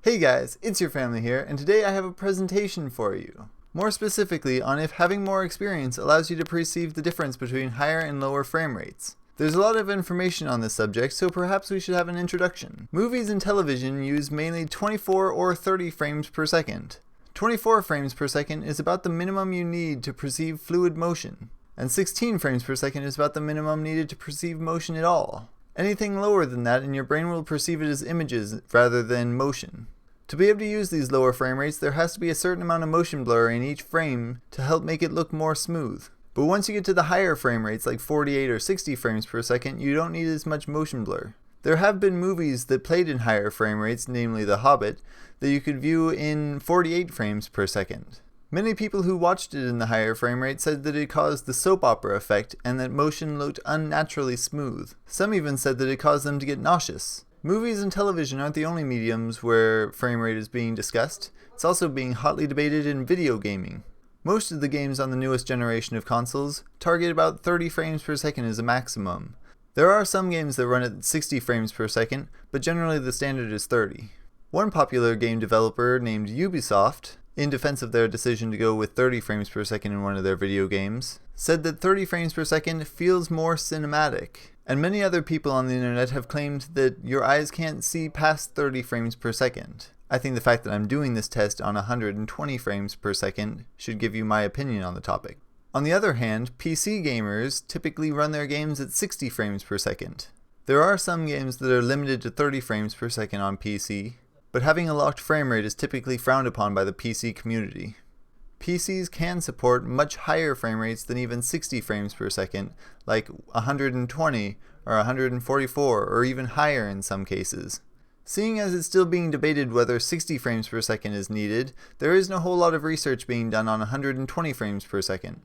Hey guys, it's your family here, and today I have a presentation for you. More specifically on if having more experience allows you to perceive the difference between higher and lower frame rates. There's a lot of information on this subject, so perhaps we should have an introduction. Movies and television use mainly 24 or 30 frames per second. 24 frames per second is about the minimum you need to perceive fluid motion, and 16 frames per second is about the minimum needed to perceive motion at all. Anything lower than that and your brain will perceive it as images rather than motion. To be able to use these lower frame rates, there has to be a certain amount of motion blur in each frame to help make it look more smooth. But once you get to the higher frame rates like 48 or 60 frames per second, you don't need as much motion blur. There have been movies that played in higher frame rates, namely The Hobbit, that you could view in 48 frames per second. Many people who watched it in the higher frame rate said that it caused the soap opera effect and that motion looked unnaturally smooth. Some even said that it caused them to get nauseous. Movies and television aren't the only mediums where frame rate is being discussed. It's also being hotly debated in video gaming. Most of the games on the newest generation of consoles target about 30 frames per second as a maximum. There are some games that run at 60 frames per second, but generally the standard is 30. One popular game developer named Ubisoft, in defense of their decision to go with 30 frames per second in one of their video games, said that 30 frames per second feels more cinematic. And many other people on the internet have claimed that your eyes can't see past 30 frames per second. I think the fact that I'm doing this test on 120 frames per second should give you my opinion on the topic. On the other hand, PC gamers typically run their games at 60 frames per second. There are some games that are limited to 30 frames per second on PC, but having a locked frame rate is typically frowned upon by the PC community. PCs can support much higher frame rates than even 60 frames per second, like 120 or 144 or even higher in some cases. Seeing as it's still being debated whether 60 frames per second is needed, there isn't a whole lot of research being done on 120 frames per second.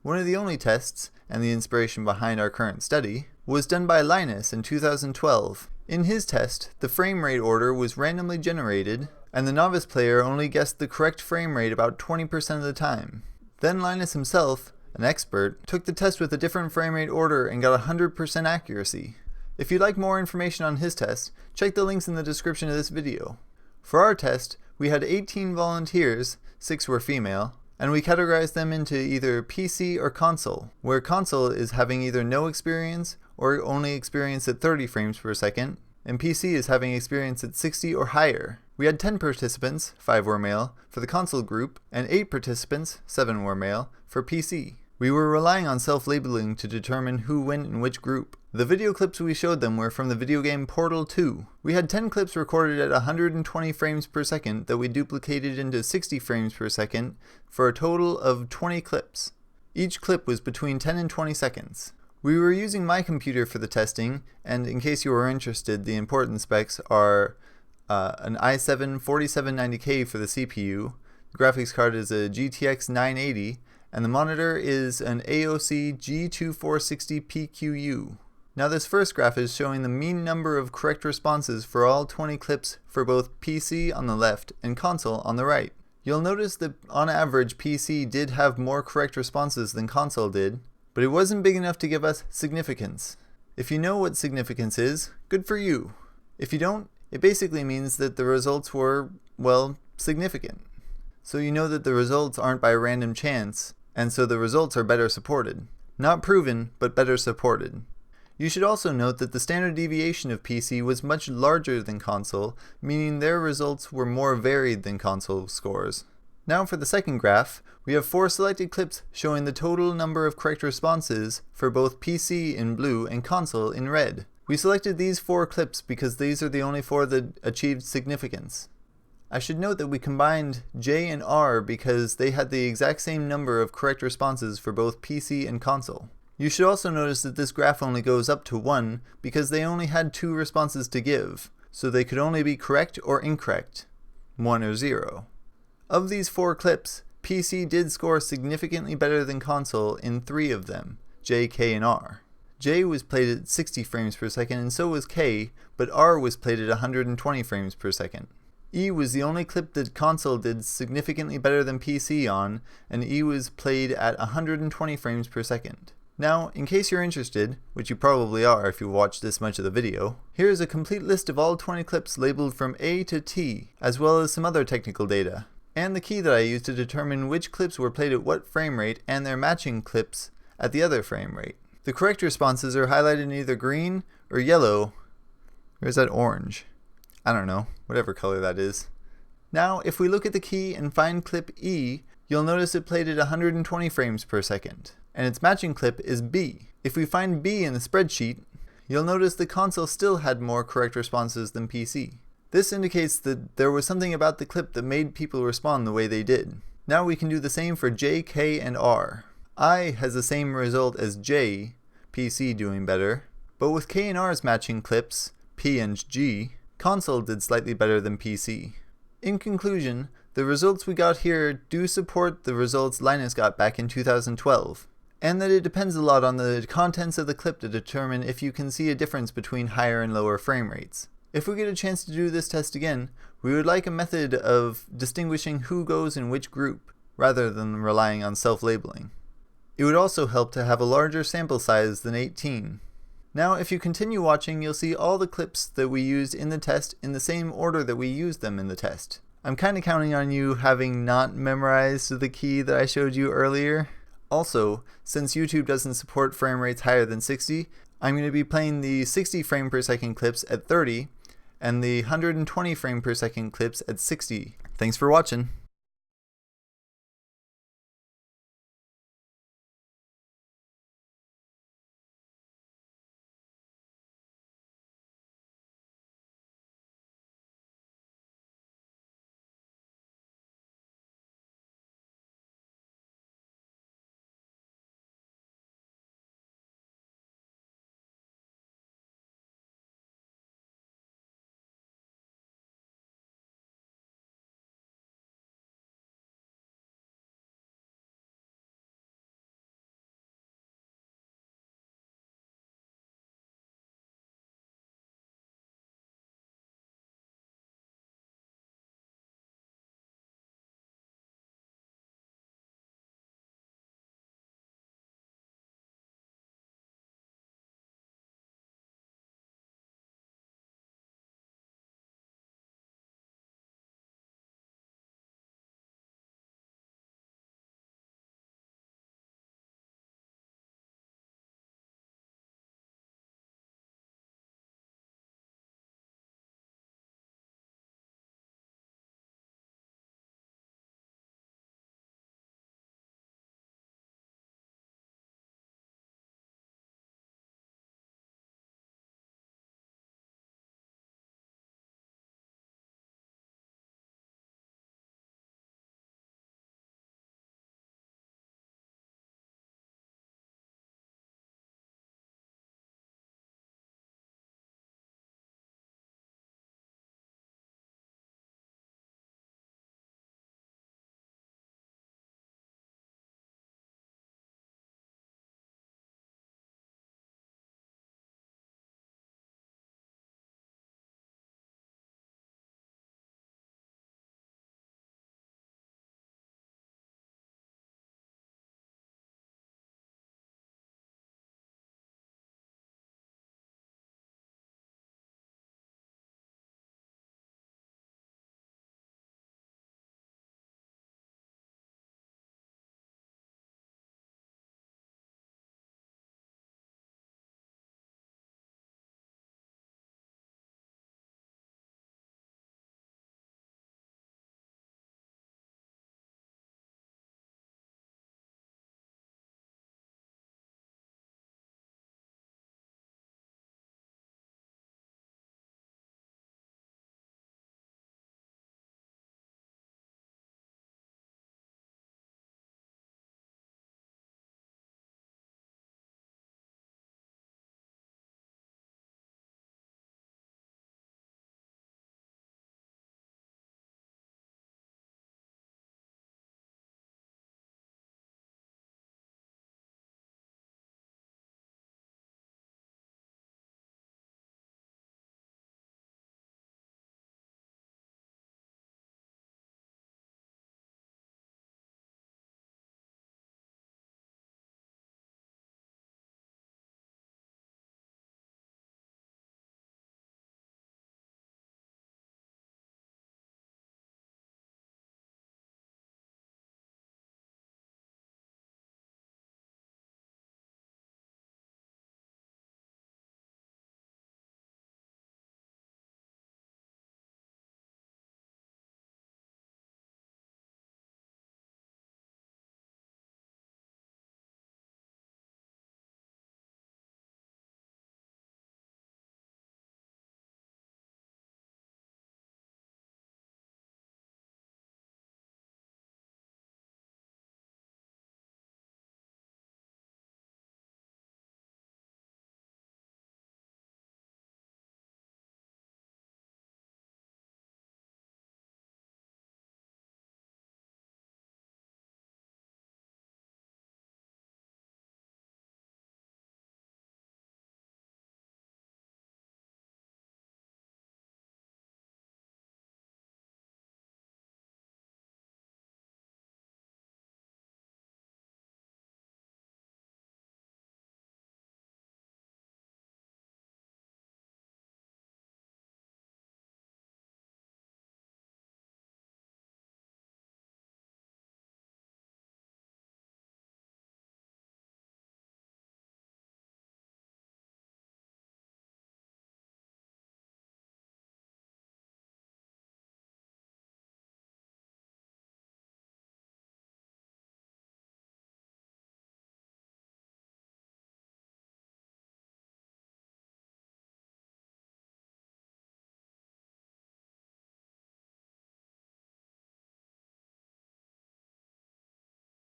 One of the only tests, and the inspiration behind our current study, was done by Linus in 2012. In his test, the frame rate order was randomly generated, and the novice player only guessed the correct frame rate about 20% of the time. Then Linus himself, an expert, took the test with a different frame rate order and got 100% accuracy. If you'd like more information on his test, check the links in the description of this video. For our test, we had 18 volunteers, 6 were female, and we categorized them into either PC or console, where console is having either no experience or only experience at 30 frames per second, and PC is having experience at 60 or higher. We had 10 participants, 5 were male, for the console group, and 8 participants, 7 were male, for PC. We were relying on self-labeling to determine who went in which group. The video clips we showed them were from the video game Portal 2. We had 10 clips recorded at 120 frames per second that we duplicated into 60 frames per second for a total of 20 clips. Each clip was between 10 and 20 seconds. We were using my computer for the testing, and in case you are interested, the important specs are an i7-4790K for the CPU, the graphics card is a GTX 980, and the monitor is an AOC G2460PQU. Now this first graph is showing the mean number of correct responses for all 20 clips for both PC on the left and console on the right. You'll notice that on average PC did have more correct responses than console did, but it wasn't big enough to give us significance. If you know what significance is, good for you. If you don't, it basically means that the results were, well, significant. So you know that the results aren't by random chance, and so the results are better supported. Not proven, but better supported. You should also note that the standard deviation of PC was much larger than console, meaning their results were more varied than console scores. Now for the second graph, we have 4 selected clips showing the total number of correct responses for both PC in blue and console in red. We selected these 4 clips because these are the only 4 that achieved significance. I should note that we combined J and R because they had the exact same number of correct responses for both PC and console. You should also notice that this graph only goes up to 1 because they only had 2 responses to give, so they could only be correct or incorrect, 1 or 0. Of these 4 clips, PC did score significantly better than console in 3 of them, J, K, and R. J was played at 60 frames per second and so was K, but R was played at 120 frames per second. E was the only clip that console did significantly better than PC on, and E was played at 120 frames per second. Now, in case you're interested, which you probably are if you watched this much of the video, here is a complete list of all 20 clips labeled from A to T, as well as some other technical data, and the key that I used to determine which clips were played at what frame rate and their matching clips at the other frame rate. The correct responses are highlighted in either green or yellow, or is that orange? I don't know, whatever color that is. Now, if we look at the key and find clip E, you'll notice it played at 120 frames per second, and its matching clip is B. If we find B in the spreadsheet, you'll notice the console still had more correct responses than PC. This indicates that there was something about the clip that made people respond the way they did. Now we can do the same for J, K, and R. I has the same result as J, PC doing better, but with K and R's matching clips, P and G, console did slightly better than PC. In conclusion, the results we got here do support the results Linus got back in 2012, and that it depends a lot on the contents of the clip to determine if you can see a difference between higher and lower frame rates. If we get a chance to do this test again, we would like a method of distinguishing who goes in which group, rather than relying on self-labeling. It would also help to have a larger sample size than 18. Now, if you continue watching, you'll see all the clips that we used in the test in the same order that we used them in the test. I'm kind of counting on you having not memorized the key that I showed you earlier. Also, since YouTube doesn't support frame rates higher than 60, I'm going to be playing the 60 frame per second clips at 30 and the 120 frame per second clips at 60. Thanks for watching.